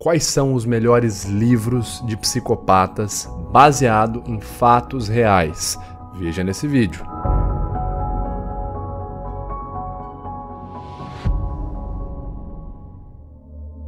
Quais são os melhores livros de psicopatas baseado em fatos reais? Veja nesse vídeo.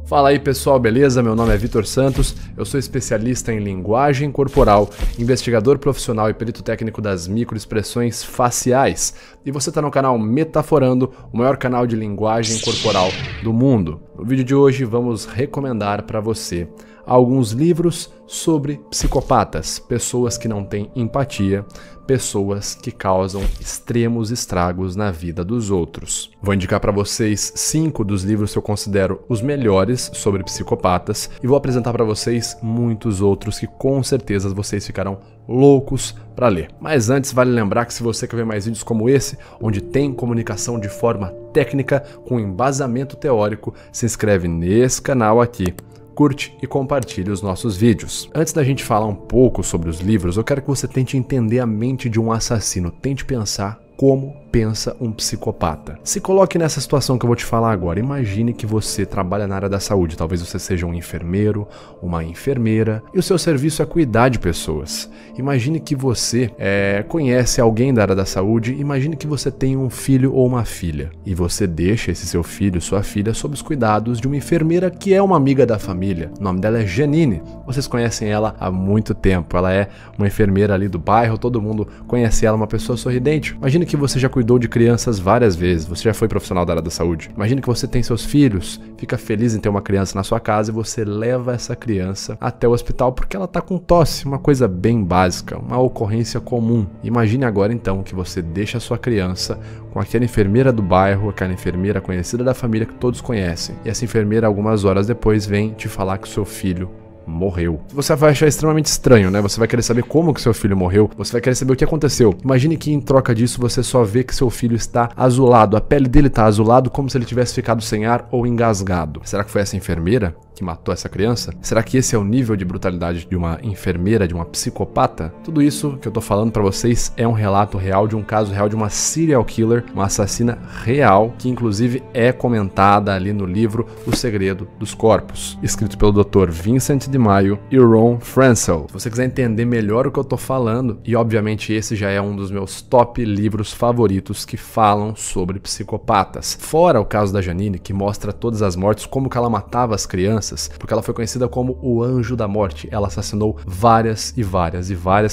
Fala aí pessoal, beleza? Meu nome é Vitor Santos, eu sou especialista em linguagem corporal, investigador profissional e perito técnico das microexpressões faciais. E você está no canal Metaforando, o maior canal de linguagem corporal do mundo. No vídeo de hoje vamos recomendar para você alguns livros sobre psicopatas, pessoas que não têm empatia, pessoas que causam extremos estragos na vida dos outros. Vou indicar para vocês 5 dos livros que eu considero os melhores sobre psicopatas e vou apresentar para vocês muitos outros que com certeza vocês ficarão loucos para ler. Mas antes, vale lembrar que se você quer ver mais vídeos como esse, onde tem comunicação de forma técnica com embasamento teórico, se inscreve nesse canal aqui. Curte e compartilhe os nossos vídeos. Antes da gente falar um pouco sobre os livros, eu quero que você tente entender a mente de um assassino. Tente pensar como pensa um psicopata. Se coloque nessa situação que eu vou te falar agora. Imagine que você trabalha na área da saúde. Talvez você seja um enfermeiro, uma enfermeira, e o seu serviço é cuidar de pessoas. Imagine que você conhece alguém da área da saúde. Imagine que você tem um filho ou uma filha. E você deixa esse seu filho, sua filha, sob os cuidados de uma enfermeira que é uma amiga da família. O nome dela é Janine. Vocês conhecem ela há muito tempo. Ela é uma enfermeira ali do bairro. Todo mundo conhece ela, uma pessoa sorridente. Imagine que você já cuidou de crianças várias vezes, você já foi profissional da área da saúde. Imagine que você tem seus filhos, fica feliz em ter uma criança na sua casa e você leva essa criança até o hospital porque ela tá com tosse, uma coisa bem básica, uma ocorrência comum. Imagine agora então que você deixa a sua criança com aquela enfermeira do bairro, aquela enfermeira conhecida da família que todos conhecem. E essa enfermeira algumas horas depois vem te falar que o seu filho morreu. Você vai achar extremamente estranho, né? Você vai querer saber como que seu filho morreu, você vai querer saber o que aconteceu. Imagine que em troca disso você só vê que seu filho está azulado, a pele dele está azulado como se ele tivesse ficado sem ar ou engasgado. Será que foi essa enfermeira que matou essa criança? Será que esse é o nível de brutalidade de uma enfermeira, de uma psicopata? Tudo isso que eu tô falando pra vocês é um relato real de um caso real de uma serial killer, uma assassina real, que inclusive é comentada ali no livro O Segredo dos Corpos, escrito pelo Dr. Vincent de Maio e Ron Franscell. Se você quiser entender melhor o que eu tô falando, e obviamente esse já é um dos meus top livros favoritos que falam sobre psicopatas. Fora o caso da Janine, que mostra todas as mortes, como que ela matava as crianças, porque ela foi conhecida como o Anjo da Morte. Ela assassinou várias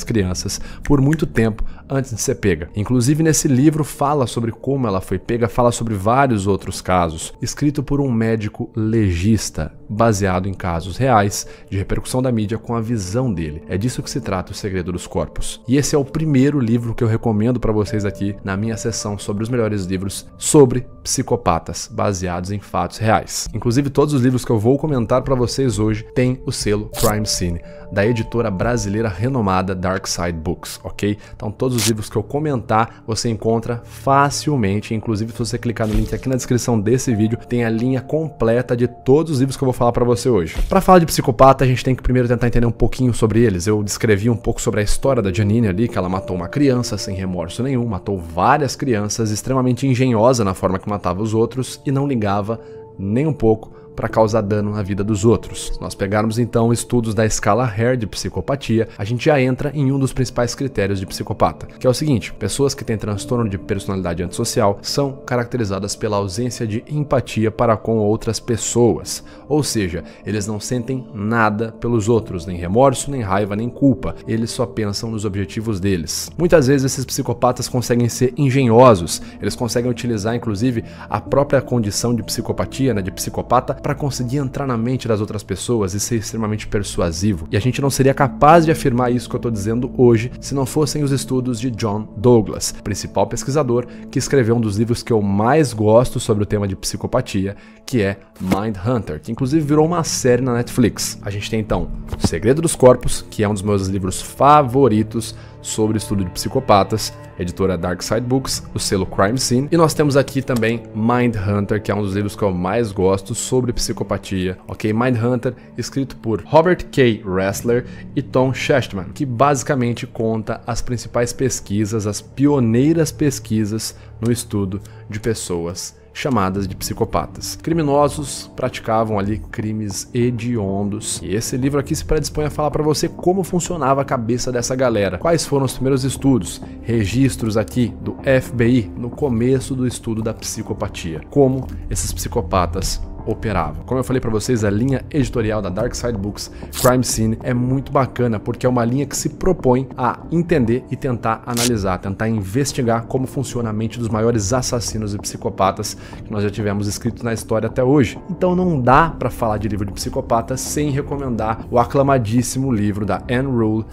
crianças por muito tempo antes de ser pega. Inclusive nesse livro fala sobre como ela foi pega, fala sobre vários outros casos, escrito por um médico legista, baseado em casos reais, de repercussão da mídia com a visão dele. É disso que se trata O Segredo dos Corpos. E esse é o primeiro livro que eu recomendo para vocês aqui na minha sessão sobre os melhores livros sobre psicopatas, baseados em fatos reais. Inclusive todos os livros que eu vou comentar para vocês hoje têm o selo Crime Scene, da editora brasileira renomada Dark Side Books, ok? Então todos os livros que eu comentar você encontra facilmente, inclusive se você clicar no link aqui na descrição desse vídeo, tem a linha completa de todos os livros que eu vou falar para você hoje. Para falar de psicopata, a gente tem que primeiro tentar entender um pouquinho sobre eles. Eu descrevi um pouco sobre a história da Janine ali, que ela matou uma criança sem remorso nenhum, matou várias crianças, extremamente engenhosa na forma que matava os outros e não ligava nem um pouco para causar dano na vida dos outros. Se nós pegarmos então estudos da escala Hare de psicopatia, a gente já entra em um dos principais critérios de psicopata, que é o seguinte: pessoas que têm transtorno de personalidade antissocial são caracterizadas pela ausência de empatia para com outras pessoas, ou seja, eles não sentem nada pelos outros, nem remorso, nem raiva, nem culpa, eles só pensam nos objetivos deles. Muitas vezes esses psicopatas conseguem ser engenhosos, eles conseguem utilizar inclusive a própria condição de psicopatia, né, de psicopata, para conseguir entrar na mente das outras pessoas e ser extremamente persuasivo. E a gente não seria capaz de afirmar isso que eu estou dizendo hoje se não fossem os estudos de John Douglas, principal pesquisador que escreveu um dos livros que eu mais gosto sobre o tema de psicopatia, que é Mindhunter, que inclusive virou uma série na Netflix. A gente tem então O Segredo dos Corpos, que é um dos meus livros favoritos sobre o estudo de psicopatas, editora Dark Side Books, o selo Crime Scene, e nós temos aqui também Mindhunter, que é um dos livros que eu mais gosto sobre psicopatia, ok? Mindhunter, escrito por Robert K. Ressler e Tom Shechtman, que basicamente conta as principais pesquisas, as pioneiras pesquisas no estudo de pessoas chamadas de psicopatas. Criminosos praticavam ali crimes hediondos. E esse livro aqui se predispõe a falar para você como funcionava a cabeça dessa galera. Quais foram os primeiros estudos, registros aqui do FBI no começo do estudo da psicopatia. Como esses psicopatas operavam. Como eu falei para vocês, a linha editorial da Dark Side Books, Crime Scene, é muito bacana porque é uma linha que se propõe a entender e tentar analisar, tentar investigar como funciona a mente dos maiores assassinos e psicopatas que nós já tivemos escritos na história até hoje. Então não dá para falar de livro de psicopatas sem recomendar o aclamadíssimo livro da Anne Rule,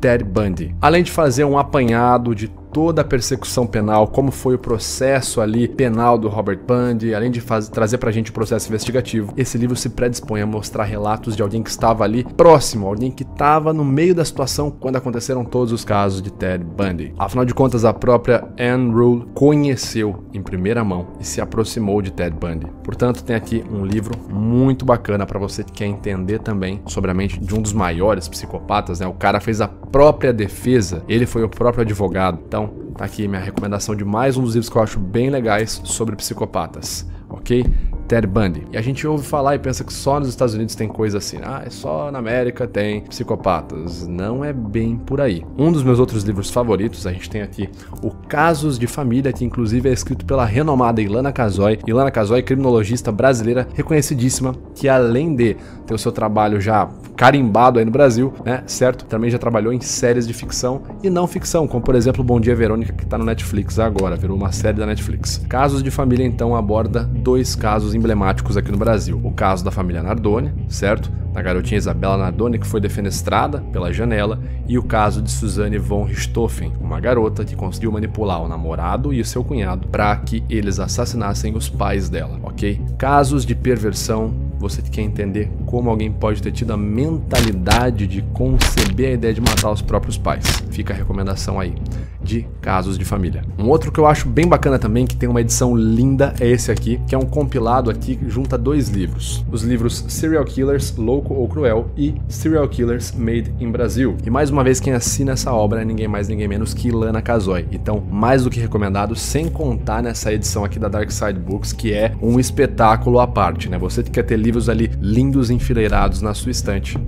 Ted Bundy. Além de fazer um apanhado de toda a persecução penal, como foi o processo ali penal do Robert Bundy, além de trazer pra gente o processo investigativo, esse livro se predispõe a mostrar relatos de alguém que estava ali próximo, alguém que estava no meio da situação quando aconteceram todos os casos de Ted Bundy. Afinal de contas, a própria Anne Rule conheceu em primeira mão e se aproximou de Ted Bundy. Portanto, tem aqui um livro muito bacana para você que quer entender também sobre a mente de um dos maiores psicopatas, né? O cara fez a própria defesa, ele foi o próprio advogado. Então, tá aqui minha recomendação de mais um dos livros que eu acho bem legais sobre psicopatas, ok? Ted Bundy. E a gente ouve falar e pensa que só nos Estados Unidos tem coisa assim. É só na América tem psicopatas. Não é bem por aí. Um dos meus outros livros favoritos, a gente tem aqui o Casos de Família, que inclusive é escrito pela renomada Ilana Casoy. Ilana Casoy, criminologista brasileira reconhecidíssima, que além de ter o seu trabalho já carimbado aí no Brasil, né, certo? Também já trabalhou em séries de ficção e não ficção, como por exemplo Bom Dia Verônica, que tá no Netflix agora, virou uma série da Netflix. Casos de Família, então, aborda dois casos emblemáticos aqui no Brasil. O caso da família Nardoni, certo? Da garotinha Isabela Nardoni, que foi defenestrada pela janela, e o caso de Suzanne von Richthofen, uma garota que conseguiu manipular o namorado e o seu cunhado para que eles assassinassem os pais dela, ok? Casos de perversão, você que quer entender como alguém pode ter tido a mentalidade de conceber a ideia de matar os próprios pais. Fica a recomendação aí de Casos de Família. Um outro que eu acho bem bacana também, que tem uma edição linda, é esse aqui, que é um compilado aqui que junta dois livros. Os livros Serial Killers, Louco ou Cruel e Serial Killers Made in Brasil. E mais uma vez quem assina essa obra é ninguém mais, ninguém menos que Ilana Casoy. Então, mais do que recomendado, sem contar nessa edição aqui da Dark Side Books, que é um espetáculo à parte, né? Você que quer ter livros ali lindos enfileirados na sua estante,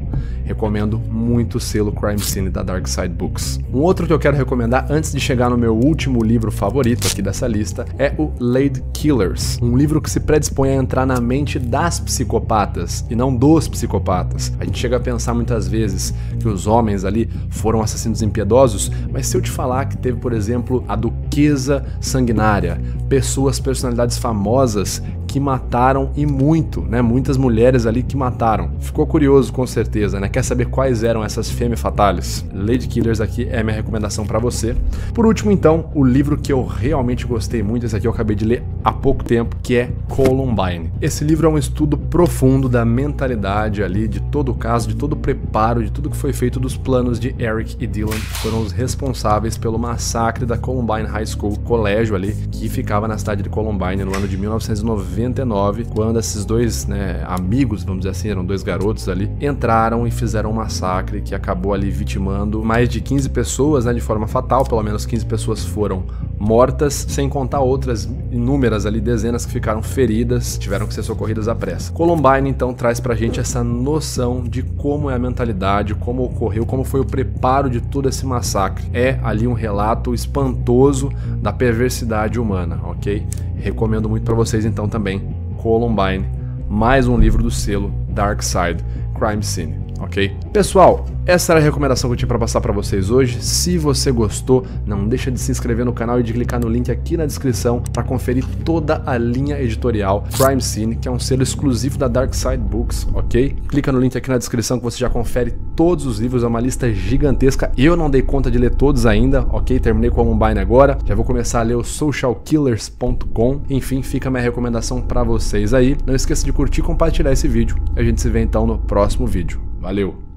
recomendo muito o selo Crime Scene da Dark Side Books. Um outro que eu quero recomendar antes de chegar no meu último livro favorito aqui dessa lista é o Lady Killers, um livro que se predispõe a entrar na mente das psicopatas e não dos psicopatas. A gente chega a pensar muitas vezes que os homens ali foram assassinos impiedosos, mas se eu te falar que teve, por exemplo, a Duquesa Sanguinária, personalidades famosas que mataram e muito, né? Muitas mulheres ali que mataram. Ficou curioso com certeza, né? Quer saber quais eram essas fêmeas fatales? Lady Killers aqui é a minha recomendação para você. Por último, então, o livro que eu realmente gostei muito, esse aqui eu acabei de ler há pouco tempo, que é Columbine. Esse livro é um estudo profundo da mentalidade ali, de todo o caso, de todo o preparo, de tudo que foi feito dos planos de Eric e Dylan, que foram os responsáveis pelo massacre da Columbine High School, colégio ali, que ficava na cidade de Columbine no ano de 1999, quando esses dois, né, amigos, vamos dizer assim, eram dois garotos ali, entraram e fizeram um massacre que acabou ali vitimando mais de 15 pessoas, né, de forma fatal. Pelo menos 15 pessoas foram mortas, sem contar outras inúmeras ali, dezenas que ficaram feridas, tiveram que ser socorridas à pressa. Columbine, então, traz pra gente essa noção de como é a mentalidade, como ocorreu, como foi o preparo de todo esse massacre. É ali um relato espantoso da perversidade humana, ok? Recomendo muito pra vocês, então, também Columbine, mais um livro do selo Dark Side Crime Scene, ok? Pessoal, essa era a recomendação que eu tinha para passar para vocês hoje. Se você gostou, não deixa de se inscrever no canal e de clicar no link aqui na descrição para conferir toda a linha editorial Crime Scene, que é um selo exclusivo da Dark Side Books, ok? Clica no link aqui na descrição que você já confere todos os livros, é uma lista gigantesca. Eu não dei conta de ler todos ainda, ok? Terminei com o Columbine agora, já vou começar a ler o socialkillers.com. Enfim, fica a minha recomendação para vocês aí. Não esqueça de curtir e compartilhar esse vídeo. A gente se vê então no próximo vídeo. Valeu!